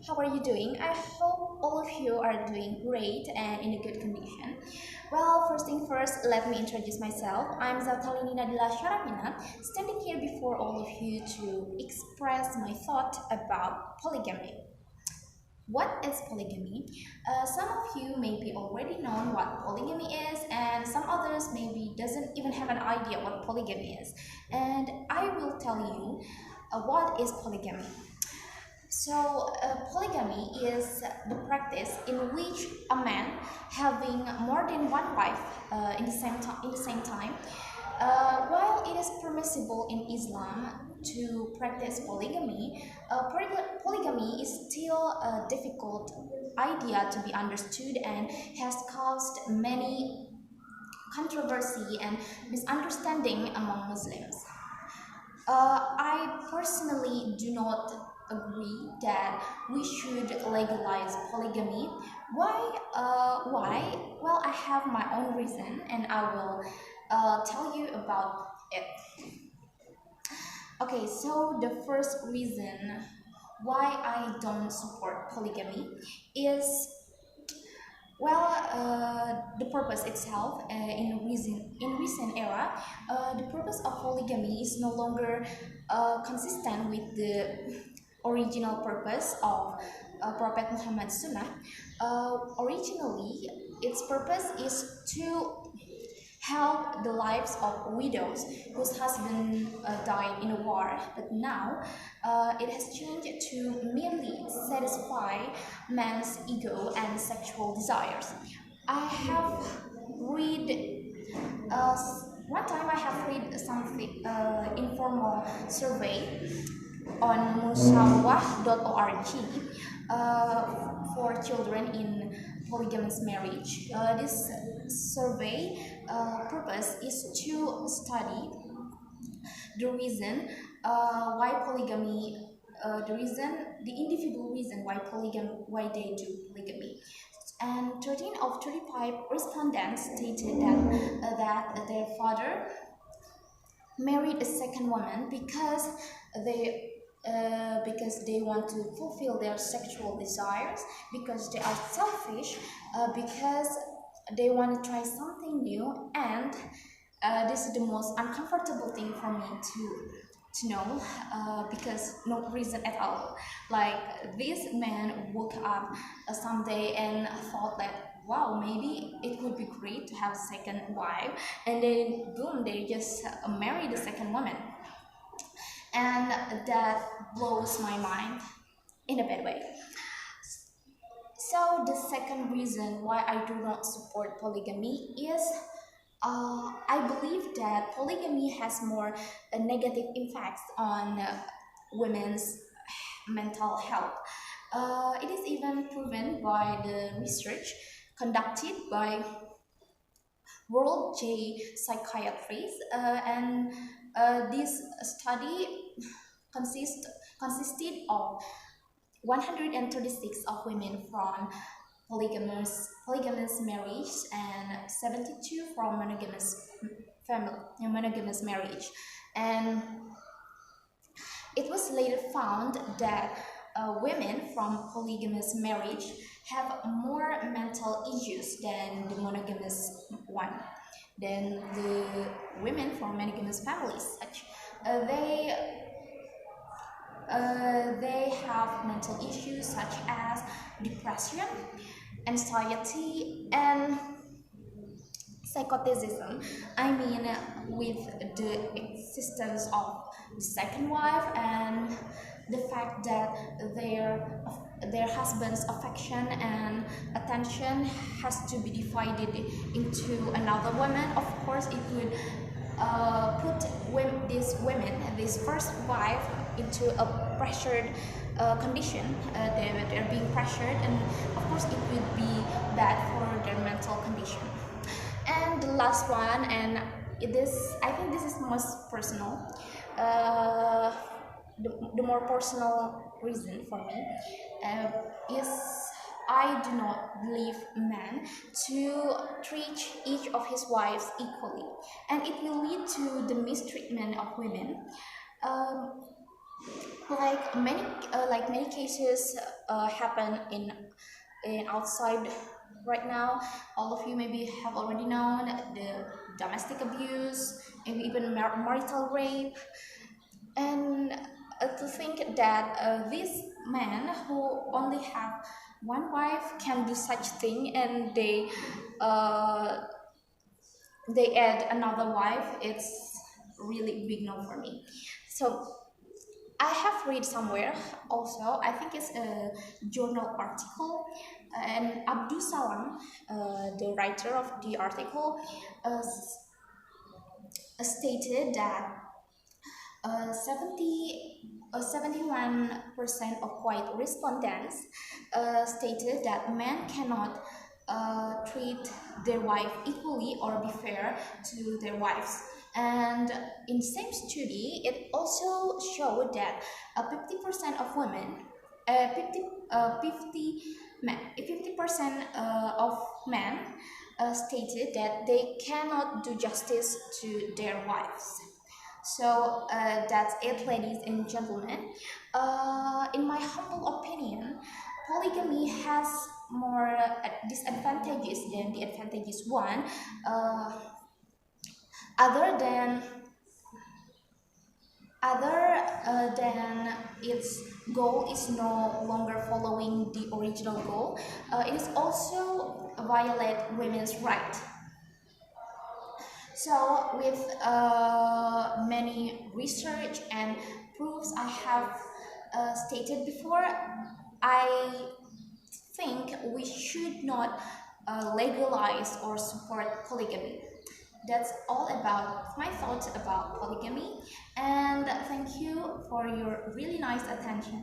How are you doing? I hope all of you are doing great and in a good condition. Well, first thing first, let me introduce myself. I'm Zatalini Nadhilah Syarafina, standing here before all of you to express my thought about polygamy. What is polygamy? Some of you maybe already know what polygamy is, and some others maybe doesn't even have an idea what polygamy is. And I will tell you what is polygamy. So, polygamy is the practice in which a man having more than one wife in the same time. While it is permissible in Islam to practice polygamy, polygamy is still a difficult idea to be understood and has caused many controversy and misunderstanding among Muslims. I personally do not agree that we should legalize polygamy. Why? Well, I have my own reason, and I will tell you about it. Okay, so the first reason why I don't support polygamy is, the purpose itself. In recent era, the purpose of polygamy is no longer consistent with the original purpose of Prophet Muhammad's Sunnah. Originally, its purpose is to help the lives of widows whose husband died in a war, but now it has changed to merely satisfy man's ego and sexual desires. I have read one time I have read something informal survey on musawah.org for children in polygamous marriage. This survey purpose is to study the reason why polygamy, the individual reason why they do polygamy. And 13 of 35 respondents stated that their father married a second woman because they want to fulfill their sexual desires, because they are selfish, because they want to try something new, and this is the most uncomfortable thing for me to know, because no reason at all. Like, this man woke up someday and thought that, wow, maybe it would be great to have a second wife, and then boom, they just marry the second woman. And that blows my mind in a bad way. So the second reason why I do not support polygamy is I believe that polygamy has more negative impacts on women's mental health. It is even proven by the research conducted by World J psychiatrists, and this study consisted of 136 of women from polygamous marriage and 72 from monogamous marriage. And it was later found that women from polygamous marriage have more mental issues than the monogamous one, than the women from monogamous families. They have mental issues such as depression, anxiety, and psychoticism. I mean, with the existence of the second wife and the fact that their husband's affection and attention has to be divided into another woman, of course it would put this first wife into a pressured condition. They're being pressured, and of course it would be bad for their mental condition. And the last one, and I think this is most personal, the more personal reason for me is I do not believe men to treat each of his wives equally, and it will lead to the mistreatment of women. Like many cases happen in outside right now. All of you maybe have already known the domestic abuse, maybe even marital rape, and to think that these men who only have one wife can do such thing, and uh, they add another wife, it's really big no for me. So I have read somewhere also, I think it's a journal article, and Abdul Salam, the writer of the article, stated that 71% of white respondents stated that men cannot treat their wife equally or be fair to their wives. And in same study, it also showed that 50% of women, 50% of men stated that they cannot do justice to their wives. So that's it, ladies and gentlemen. In my humble opinion, polygamy has more disadvantages than the advantages one. Other than its goal is no longer following the original goal, it is also violate women's right. So with many research and proofs I have stated before, I think we should not legalize or support polygamy. That's all about my thoughts about polygamy, and thank you for your really nice attention.